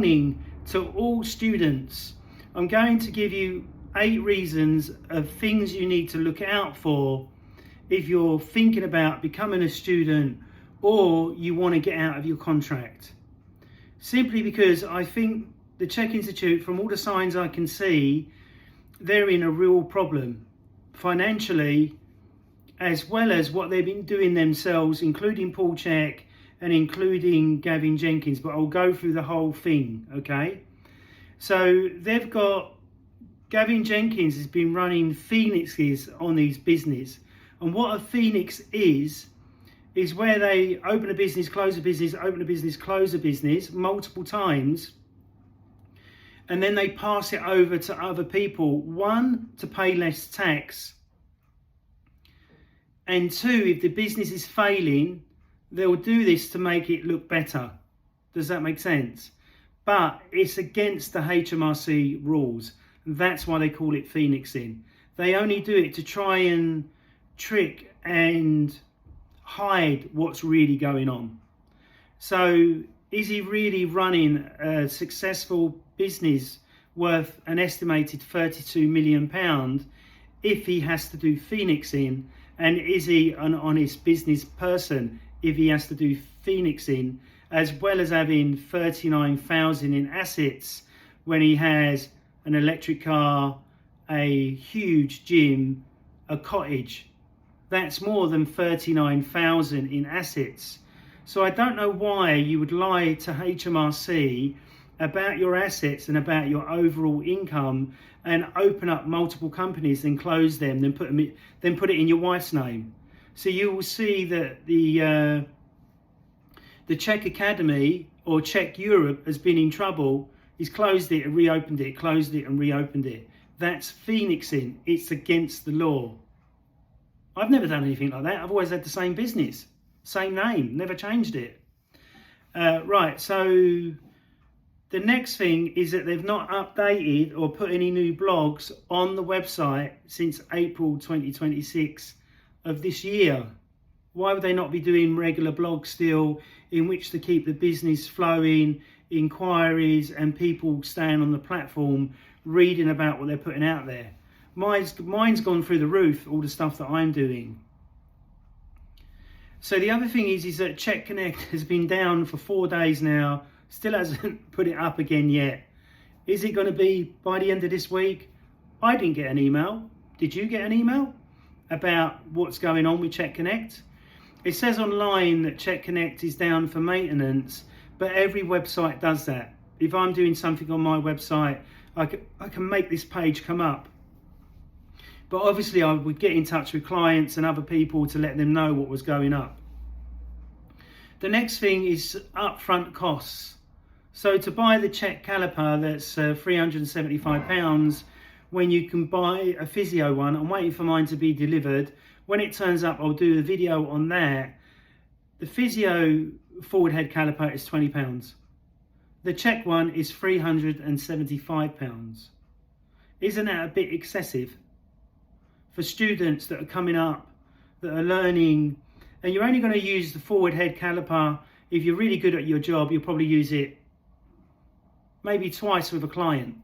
Warning to all students. I'm going to give you 8 reasons of things you need to look out for if you're thinking about becoming a student or you want to get out of your contract. Simply because I think the CHEK Institute, from all the signs I can see, they're in a real problem financially, as well as what they've been doing themselves, including PaulCHEK and including GavinJennings, but I'll go through the whole thing, okay? So they've got, GavinJennings has been running phoenixes on his business. And what a phoenix is where they open a business, close a business, open a business, close a business multiple times, and then they pass it over to other people. 1, to pay less tax, and 2, if the business is failing, they'll do this to make it look better. Does that make sense? But it's against the HMRC rules. That's why they call it phoenixing. They only do it to try and trick and hide what's really going on. So is he really running a successful business worth an estimated £32 million if he has to do phoenixing? And is he an honest business person if he has to do phoenixing, as well as having 39,000 in assets when he has an electric car, a huge gym, a cottage? That's more than 39,000 in assets. So I don't know why you would lie to HMRC about your assets and about your overall income and open up multiple companies, then close them, then put it in your wife's name. So you will see that the CHEK Academy or CHEK Europe has been in trouble. He's closed it and reopened it, closed it and reopened it. That's phoenixing. It's against the law. I've never done anything like that. I've always had the same business, same name, never changed it. Right, so the next thing is that they've not updated or put any new blogs on the website since April 2026 of this year. Why would they not be doing regular blogs still in which to keep the business flowing, inquiries and people staying on the platform reading about what they're putting out there? Mine's gone through the roof, all the stuff that I'm doing. So the other thing is that CHEK Connect has been down for 4 days now, still hasn't put it up again yet. Is it going to be by the end of this week? I didn't get an email. Did you get an email about what's going on with CHEK Connect? It says online that CHEK Connect is down for maintenance, but every website does that. If I'm doing something on my website, I can make this page come up. But obviously I would get in touch with clients and other people to let them know what was going up. The next thing is upfront costs. So to buy the CHEK caliper, that's £375, when you can buy a physio one. I'm waiting for mine to be delivered. When it turns up, I'll do a video on that. The physio forward head caliper is £20. The CHEK one is £375. Isn't that a bit excessive? For students that are coming up, that are learning, and you're only going to use the forward head caliper, if you're really good at your job, you'll probably use it maybe twice with a client.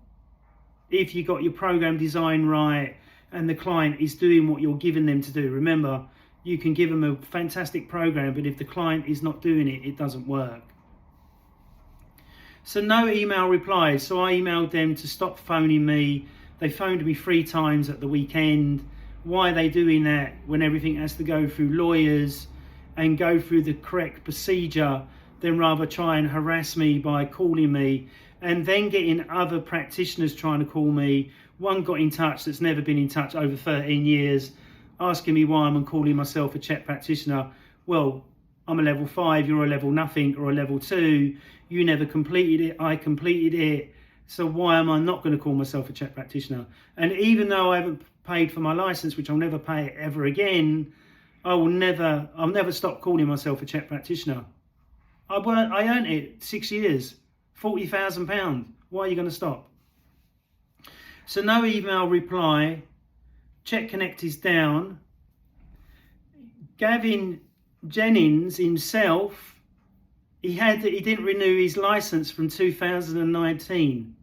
If you got your program design right and the client is doing what you're giving them to do. Remember, you can give them a fantastic program, but if the client is not doing it, it doesn't work. So no email replies. So I emailed them to stop phoning me. They phoned me 3 times at the weekend. Why are they doing that when everything has to go through lawyers and go through the correct procedure, then rather try and harass me by calling me and then getting other practitioners trying to call me. One got in touch that's never been in touch over 13 years, asking me why I'm calling myself a CHEK practitioner. Well, I'm a level 5, you're a level nothing or a level 2. You never completed it, I completed it. So why am I not going to call myself a CHEK practitioner? And even though I haven't paid for my license, which I'll never pay ever again, I'll never stop calling myself a CHEK practitioner. I earned it 6 years, £40,000. Why are you going to stop? So no email reply. CHEK Connect is down. Gavin Jennings himself he didn't renew his license from 2019.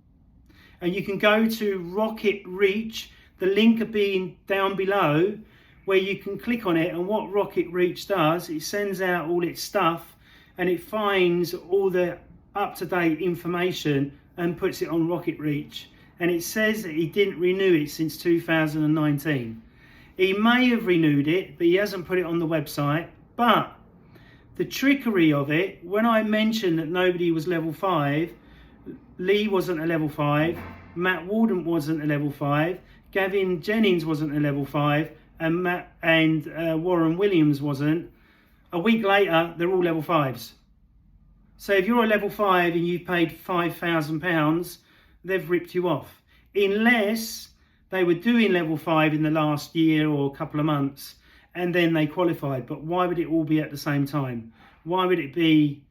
And you can go to Rocket Reach, the link will be down below, where you can click on it. And what Rocket Reach does, it sends out all its stuff and it finds all the up-to-date information and puts it on Rocket Reach. And it says that he didn't renew it since 2019. He may have renewed it, but he hasn't put it on the website. But the trickery of it, when I mentioned that nobody was level 5, Lee wasn't a level 5, Matt Warden wasn't a level 5, GavinJennings wasn't a level 5, and Warren Williams wasn't. A week later, they're all level 5s. So if you're a level 5 and you've paid £5,000, they've ripped you off. Unless they were doing level 5 in the last year or a couple of months and then they qualified. But why would it all be at the same time? Why would it be,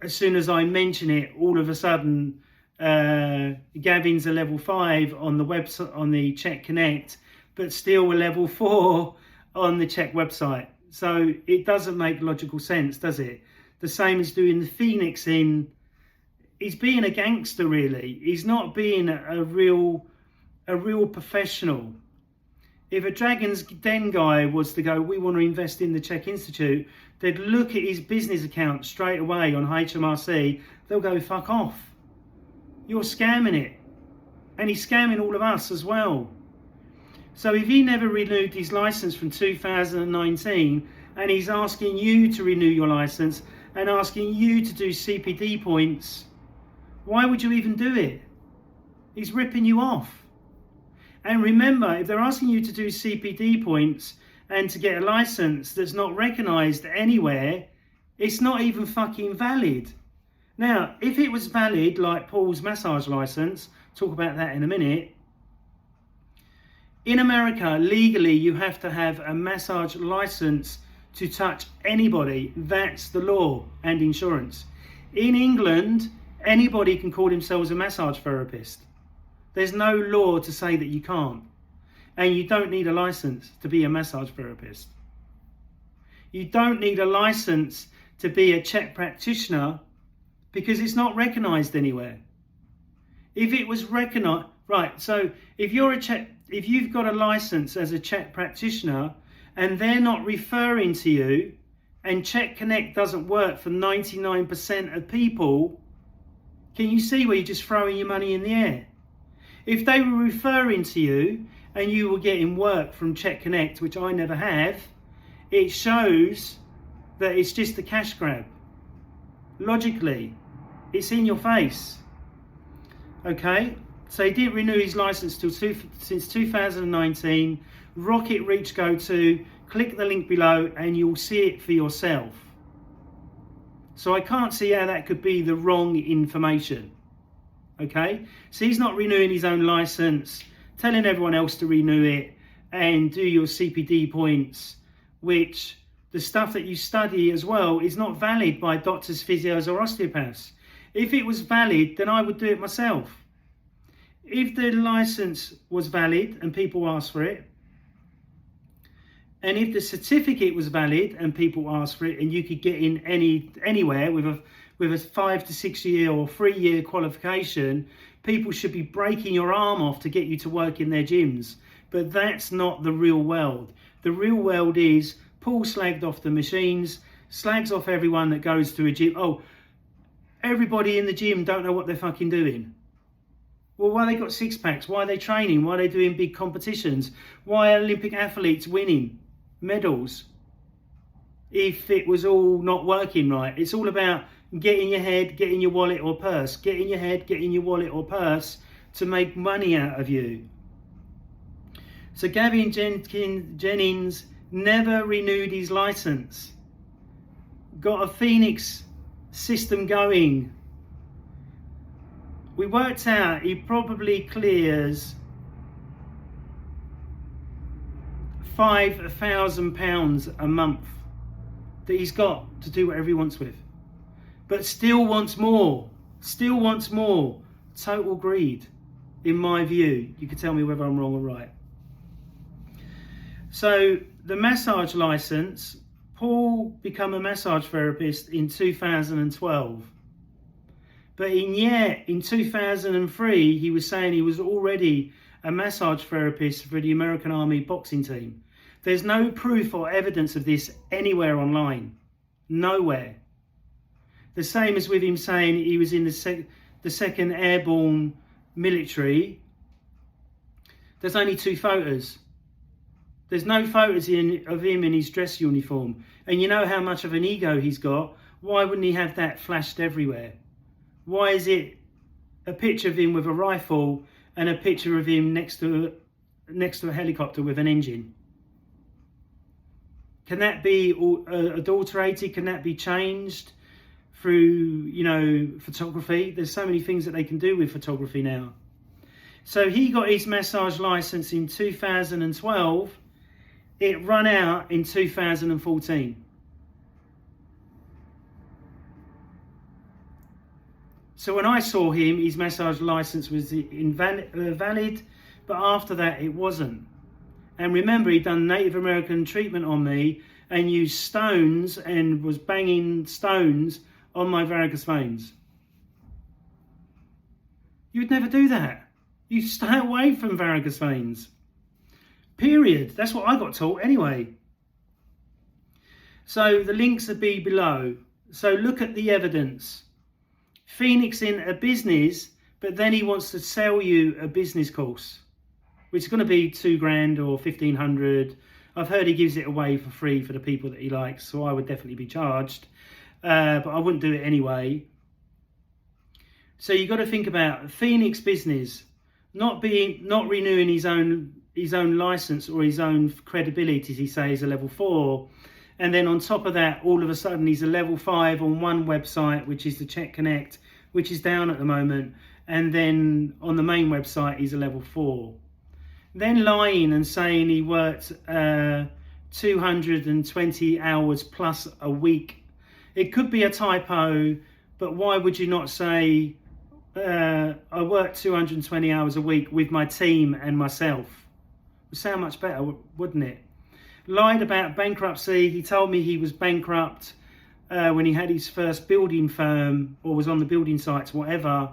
as soon as I mention it, all of a sudden Gavin's a level 5 on the website, on the CHEK Connect, but still a level 4 on the CHEK website? So it doesn't make logical sense, does it? The same as doing the Phoenixing. He's being a gangster, really. He's not being a real professional. If a Dragon's Den guy was to go, we want to invest in the CHEK Institute, they'd look at his business account straight away on HMRC. They'll go, fuck off. You're scamming it. And he's scamming all of us as well. So if he never renewed his license from 2019 and he's asking you to renew your license and asking you to do CPD points, why would you even do it? He's ripping you off. And remember, if they're asking you to do CPD points and to get a license that's not recognised anywhere, it's not even fucking valid. Now, if it was valid, like Paul's massage license, talk about that in a minute. In America, legally, you have to have a massage license to touch anybody. That's the law, and insurance. In England, anybody can call themselves a massage therapist. There's no law to say that you can't. And you don't need a license to be a massage therapist. You don't need a license to be a CHEK practitioner because it's not recognised anywhere. If it was recognised, right, so if you've got a license as a CHEK practitioner and they're not referring to you, and CHEK Connect doesn't work for 99% of people, can you see where you're just throwing your money in the air? If they were referring to you and you were getting work from CHEK Connect, which I never have, it shows that it's just a cash grab. Logically, it's in your face. Okay, so he didn't renew his license since 2019. Rocket Reach go to, click the link below and you'll see it for yourself. So I can't see how that could be the wrong information. Okay, so he's not renewing his own license, telling everyone else to renew it and do your CPD points, which the stuff that you study as well is not valid by doctors, physios or osteopaths. If it was valid, then I would do it myself. If the license was valid and people asked for it, and if the certificate was valid and people asked for it, and you could get in anywhere with a 5 to 6 year or 3 year qualification, people should be breaking your arm off to get you to work in their gyms. But that's not the real world. The real world is Paul slagged off the machines, slags off everyone that goes to a gym. Oh, everybody in the gym don't know what they're fucking doing. Well, why they got six packs? Why are they training? Why are they doing big competitions? Why are Olympic athletes winning medals if it was all not working right? It's all about getting your head, getting your wallet or purse, getting your head, getting your wallet or purse to make money out of you. So GavinJennings never renewed his license. Got a Phoenix system going. We worked out he probably clears £5,000 a month that he's got to do whatever he wants with, but still wants more, still wants more. Total greed, in my view. You can tell me whether I'm wrong or right. So the massage license, Paul became a massage therapist in 2012. But in 2003, he was saying he was already a massage therapist for the American Army boxing team. There's no proof or evidence of this anywhere online. Nowhere. The same as with him saying he was in the 2nd Airborne Military. There's only 2 photos. There's no photos of him in his dress uniform. And you know how much of an ego he's got. Why wouldn't he have that flashed everywhere? Why is it a picture of him with a rifle and a picture of him next to a helicopter with an engine? Can that be adulterated? Can that be changed through, photography? There's so many things that they can do with photography now. So he got his massage license in 2012. It ran out in 2014. So when I saw him, his massage license was valid, but after that it wasn't. And remember, he'd done Native American treatment on me and used stones and was banging stones on my varicose veins. You would never do that. You stay away from varicose veins. Period. That's what I got taught anyway. So the links will be below. So look at the evidence. Phoenix in a business, but then he wants to sell you a business course, which is going to be $2,000 or $1,500. I've heard he gives it away for free for the people that he likes, so I would definitely be charged, but I wouldn't do it anyway. So you've got to think about Phoenix business not renewing his own license or his own credibility, as he says, a level 4. And then on top of that, all of a sudden he's a level 5 on one website, which is the CHEK Connect, which is down at the moment. And then on the main website, he's a level 4. Then lying and saying he worked 220 hours plus a week. It could be a typo, but why would you not say, I worked 220 hours a week with my team and myself? It would sound much better, wouldn't it? Lied about bankruptcy. He told me he was bankrupt when he had his first building firm or was on the building sites, whatever.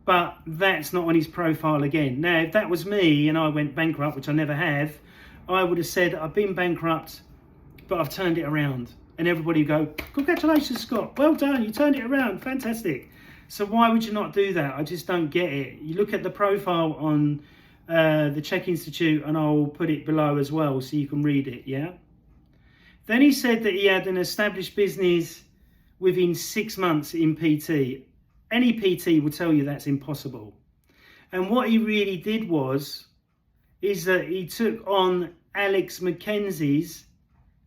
But that's not on his profile again. Now, if that was me and I went bankrupt, which I never have, I would have said, I've been bankrupt, but I've turned it around. And everybody would go, congratulations, Scott. Well done. You turned it around. Fantastic. So why would you not do that? I just don't get it. You look at the profile on the CHEK Institute, and I'll put it below as well so you can read it, yeah? Then he said that he had an established business within 6 months in PT. Any PT will tell you that's impossible. And what he really did is that he took on Alex McKenzie's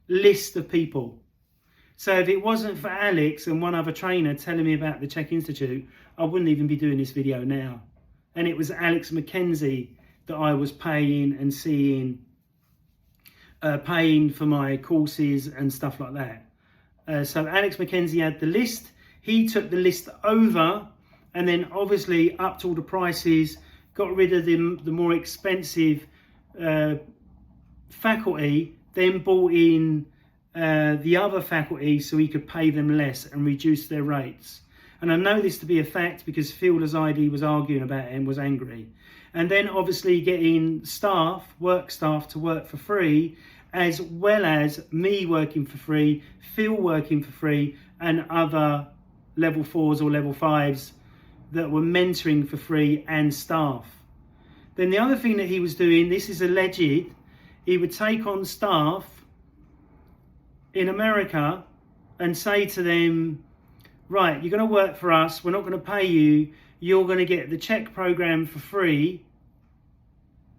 list of people. So if it wasn't for Alex and one other trainer telling me about the CHEK Institute, I wouldn't even be doing this video now. And it was Alex McKenzie that I was paying and seeing, paying for my courses and stuff like that. So Alex McKenzie had the list. He took the list over and then obviously upped all the prices, got rid of the more expensive faculty, then brought in the other faculty so he could pay them less and reduce their rates. And I know this to be a fact because Fielder's ID was arguing about it and was angry. And then obviously getting work staff to work for free, as well as me working for free, Phil working for free, and other level 4s or level 5s that were mentoring for free and staff. Then the other thing that he was doing, this is alleged, he would take on staff in America and say to them, right, you're going to work for us, we're not going to pay you, you're going to get the CHEK program for free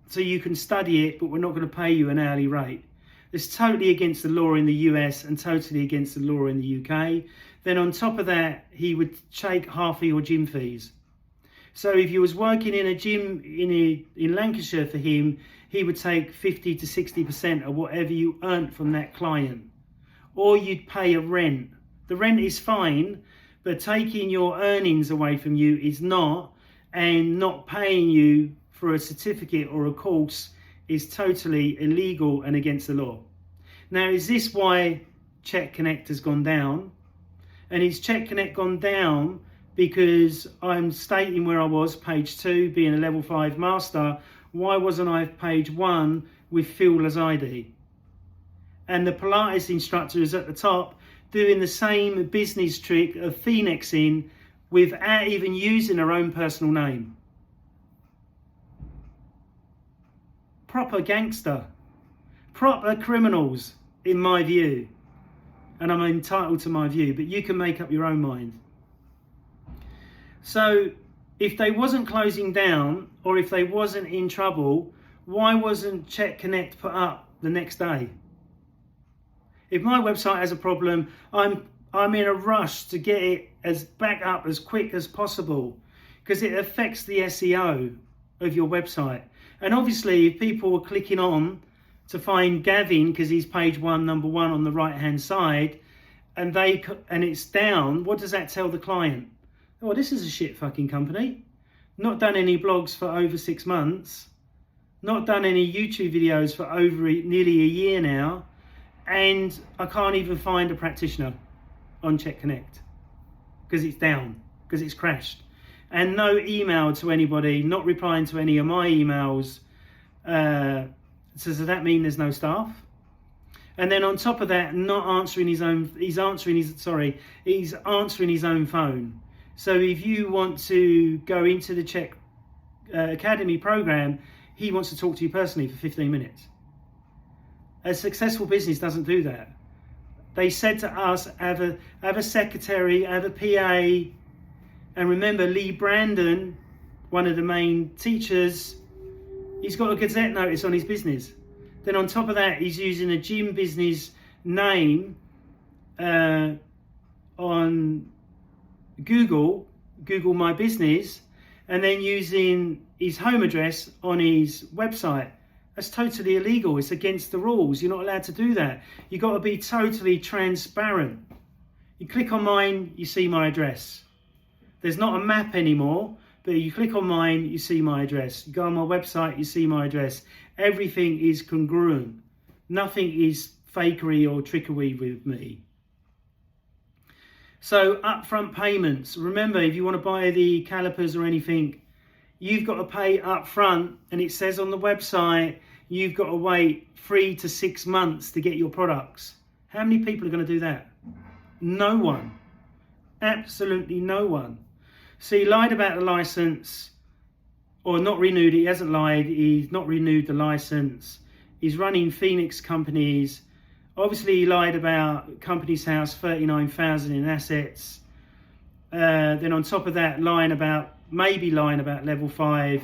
so you can study it, but we're not going to pay you an hourly rate. It's totally against the law in the US and totally against the law in the UK. Then on top of that, he would take half of your gym fees. So if you was working in a gym in Lancashire for him, he would take 50 to 60% of whatever you earned from that client. Or you'd pay a rent. The rent is fine, but taking your earnings away from you is not, and not paying you for a certificate or a course is totally illegal and against the law. Now, is this why CHEK Connect has gone down. And is CHEK Connect gone down because I'm stating where I was, page 2, being a level 5 master? Why wasn't I page 1 with field as ID? And the Pilates instructor is at the top doing the same business trick of phoenixing without even using her own personal name. Proper gangster. Proper criminals, in my view. And I'm entitled to my view, but you can make up your own mind. So, if they wasn't closing down, or if they wasn't in trouble, why wasn't CHEK Connect put up the next day? If my website has a problem, I'm in a rush to get it as back up as quick as possible, because it affects the SEO of your website. And obviously, if people are clicking on to find Gavin because he's page 1, number 1 on the right hand side, and it's down, what does that tell the client? Oh, this is a shit fucking company. Not done any blogs for over 6 months. Not done any YouTube videos for over nearly a year now. And I can't even find a practitioner on CHEK Connect because it's down, because it's crashed. And no email to anybody, not replying to any of my emails. So does that mean there's no staff? And then on top of that, not answering his own, he's answering his own phone. So if you want to go into the CHEK Academy program, he wants to talk to you personally for 15 minutes. A successful business doesn't do that. They said to us, have a secretary, have a PA, and remember Lee Brandon, one of the main teachers, he's got a Gazette notice on his business. Then on top of that, he's using a gym business name on Google My Business, and then using his home address on his website. That's totally illegal. It's against the rules. You're not allowed to do that. You've got to be totally transparent. You click on mine, you see my address. There's not a map anymore, but you click on mine, you see my address. You go on my website, you see my address. Everything is congruent. Nothing is fakery or trickery with me. So upfront payments. Remember, if you want to buy the calipers or anything, you've got to pay up front, and it says on the website you've got to wait 3 to 6 months to get your products. How many people are going to do that? No one. Absolutely no one. So he lied about the license, or not renewed it. He hasn't lied. He's not renewed the license. He's running Phoenix companies. Obviously, he lied about Company's House, 39,000 in assets. Then on top of that, maybe lying about level 5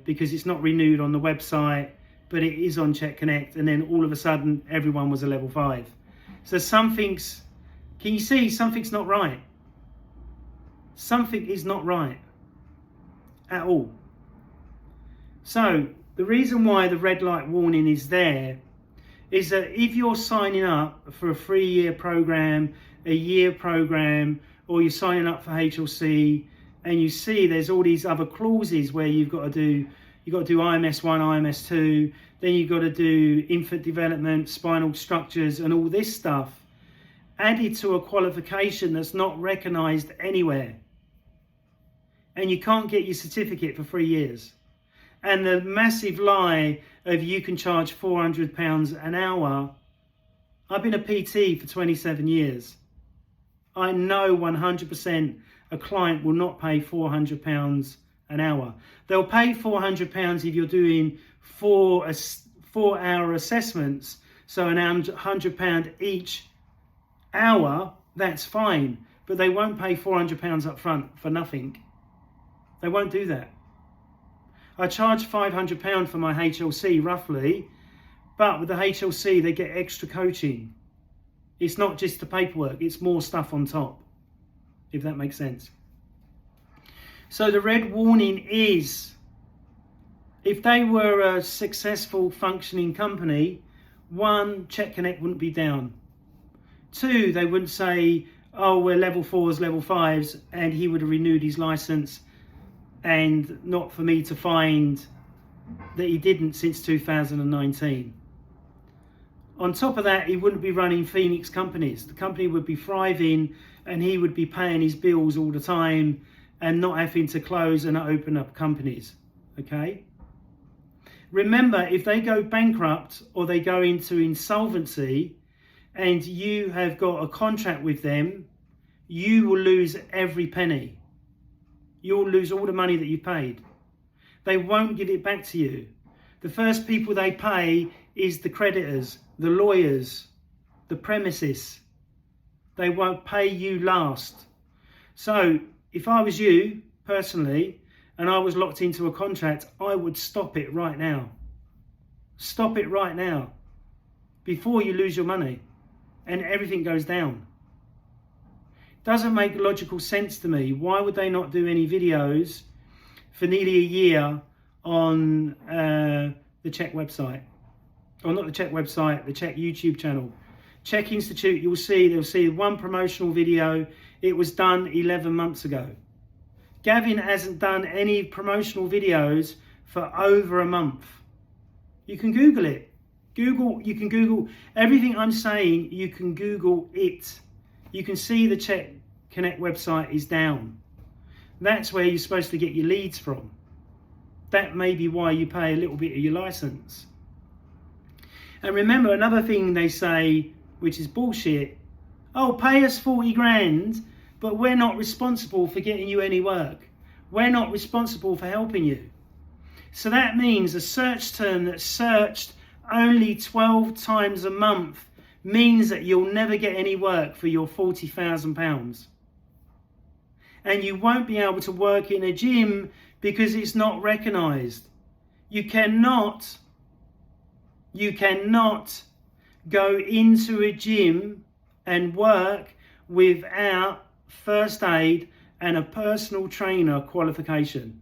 because it's not renewed on the website, but it is on CHEK Connect. And then all of a sudden, everyone was a level 5. So can you see something's not right? Something is not right at all. So the reason why the red light warning is there is that if you're signing up for a 3-year program, a year program, or you're signing up for HLC, and you see there's all these other clauses where you've got to do IMS 1, IMS 2, then you've got to do infant development, spinal structures, and all this stuff added to a qualification that's not recognised anywhere. And you can't get your certificate for 3 years. And the massive lie of you can charge £400 an hour. I've been a PT for 27 years. I know 100% a client will not pay £400 an hour. They'll pay £400 if you're doing 4-hour assessments, so an £100 each hour, that's fine. But they won't pay £400 up front for nothing. They won't do that. I charge £500 for my HLC roughly, but with the HLC they get extra coaching. It's not just the paperwork, it's more stuff on top, if that makes sense. So the red warning is, if they were a successful functioning company, 1, CHEK Connect wouldn't be down. 2, they wouldn't say, oh, we're level 4s, level 5s, and he would have renewed his license, and not for me to find that he didn't since 2019. On top of that, he wouldn't be running Phoenix companies. The company would be thriving and he would be paying his bills all the time and not having to close and open up companies. Okay? Remember, if they go bankrupt or they go into insolvency and you have got a contract with them, you will lose every penny. You'll lose all the money that you paid. They won't give it back to you. The first people they pay is the creditors, the lawyers, the premises. They won't pay you last. So if I was you personally and I was locked into a contract, I would stop it right now. Stop it right now before you lose your money and everything goes down. Doesn't make logical sense to me. Why would they not do any videos for nearly a year on the CHEK website? Or not the CHEK website, the CHEK YouTube channel. CHEK Institute, they'll see one promotional video. It was done 11 months ago. Gavin hasn't done any promotional videos for over a month. You can Google it. You can Google everything I'm saying, you can Google it. You can see the CHEK Connect website is down. That's where you're supposed to get your leads from. That may be why you pay a little bit of your license. And remember, another thing they say, which is bullshit, oh, pay us 40 grand, but we're not responsible for getting you any work. We're not responsible for helping you. So that means a search term that's searched only 12 times a month means that you'll never get any work for your £40,000. And you won't be able to work in a gym because it's not recognised. You cannot go into a gym and work without first aid and a personal trainer qualification.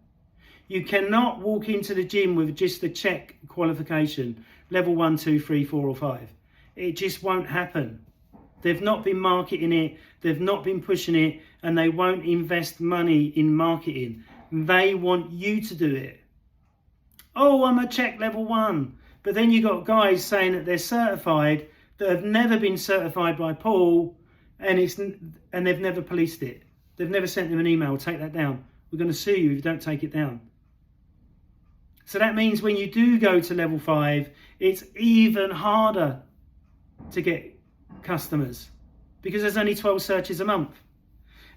You cannot walk into the gym with just a CHEK qualification, level 1, 2, 3, 4 or 5. It just won't happen. They've not been marketing it, they've not been pushing it, and they won't invest money in marketing. They want you to do it. Oh, I'm a CHEK level 1. But then you got guys saying that they're certified that have never been certified by Paul, and they've never policed it. They've never sent them an email, take that down. We're going to sue you if you don't take it down. So that means when you do go to level 5, it's even harder to get customers because there's only 12 searches a month.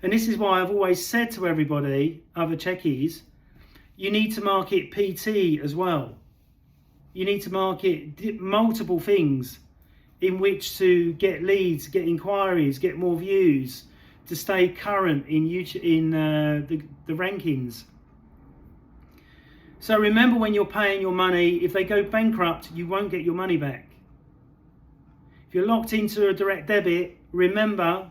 And this is why I've always said to everybody, other Chekies, you need to market PT as well. You need to market multiple things in which to get leads, get inquiries, get more views, to stay current in YouTube, in the rankings. So remember, when you're paying your money, if they go bankrupt, you won't get your money back. If you're locked into a direct debit, remember,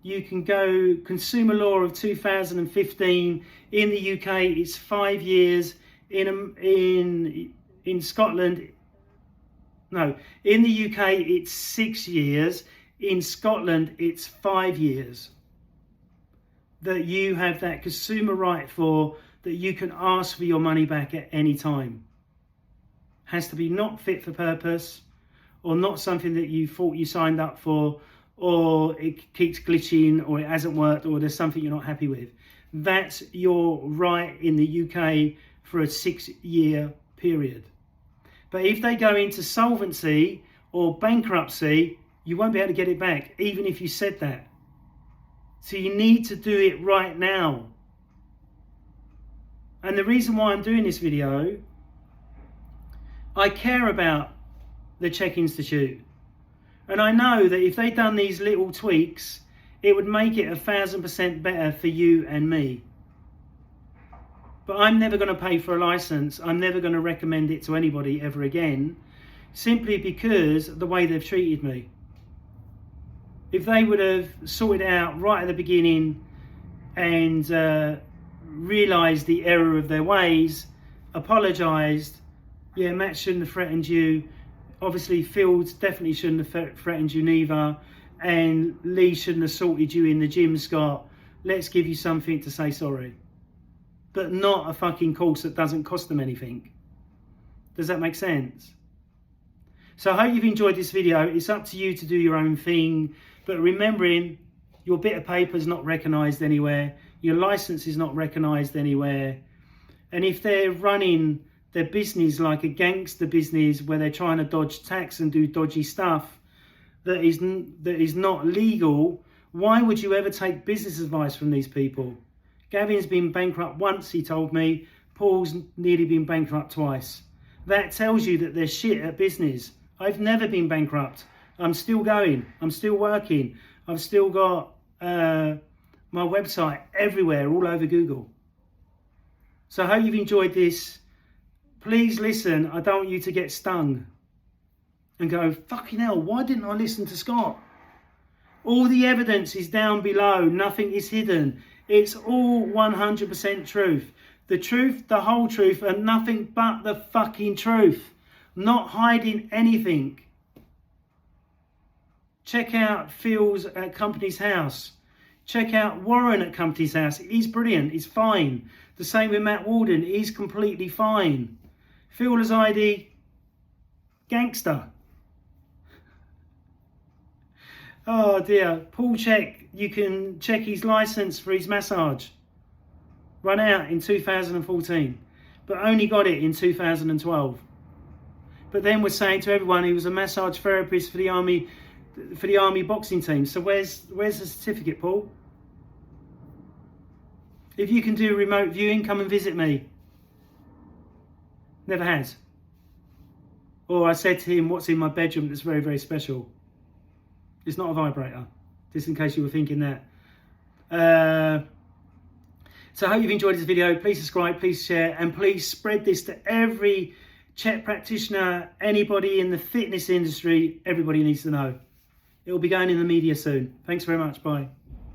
you can go Consumer Law of 2015. In the UK, it's 5 years. In Scotland, no, in the UK, it's 6 years. In Scotland, it's 5 years that you have that consumer right for, that you can ask for your money back at any time. Has to be not fit for purpose, or not something that you thought you signed up for, or it keeps glitching, or it hasn't worked, or there's something you're not happy with. That's your right in the UK for a 6-year period. But if they go into solvency or bankruptcy, you won't be able to get it back, even if you said that. So you need to do it right now. And the reason why I'm doing this video, I care about the CHEK Institute. And I know that if they'd done these little tweaks, it would make it 1,000% better for you and me. But I'm never going to pay for a license. I'm never going to recommend it to anybody ever again, simply because of the way they've treated me. If they would have sorted it out right at the beginning and realised the error of their ways, apologised, yeah, Matt shouldn't have threatened you, obviously Fields definitely shouldn't have threatened you neither, and Lee shouldn't have assaulted you in the gym, Scott, let's give you something to say sorry. But not a fucking course that doesn't cost them anything. Does that make sense? So I hope you've enjoyed this video. It's up to you to do your own thing, but remembering your bit of paper is not recognised anywhere, your licence is not recognised anywhere, and if they're running their business like a gangster business where they're trying to dodge tax and do dodgy stuff that is not legal, why would you ever take business advice from these people? Gavin's been bankrupt once, he told me. Paul's nearly been bankrupt twice. That tells you that they're shit at business. I've never been bankrupt. I'm still going. I'm still working. I've still got my website everywhere, all over Google. So I hope you've enjoyed this. Please listen. I don't want you to get stung and go, fucking hell, why didn't I listen to Scott? All the evidence is down below. Nothing is hidden. It's all 100% truth. The truth, the whole truth, and nothing but the fucking truth. Not hiding anything. Check out Phil's at Company's House. Check out Warren at Company's House. He's brilliant. He's fine. The same with Matt Walden. He's completely fine. Phil as ID, gangster. Oh dear. PaulCHEK, you can check his license for his massage. Run out in 2014, but only got it in 2012. But then we're saying to everyone he was a massage therapist for the army boxing team. So where's the certificate, Paul? If you can do remote viewing, come and visit me. Never has. Or I said to him, what's in my bedroom that's very, very special? It's not a vibrator, just in case you were thinking that. So I hope you've enjoyed this video. Please subscribe, please share, and please spread this to every CHEK practitioner, anybody in the fitness industry. Everybody needs to know. It will be going in the media soon. Thanks very much. Bye.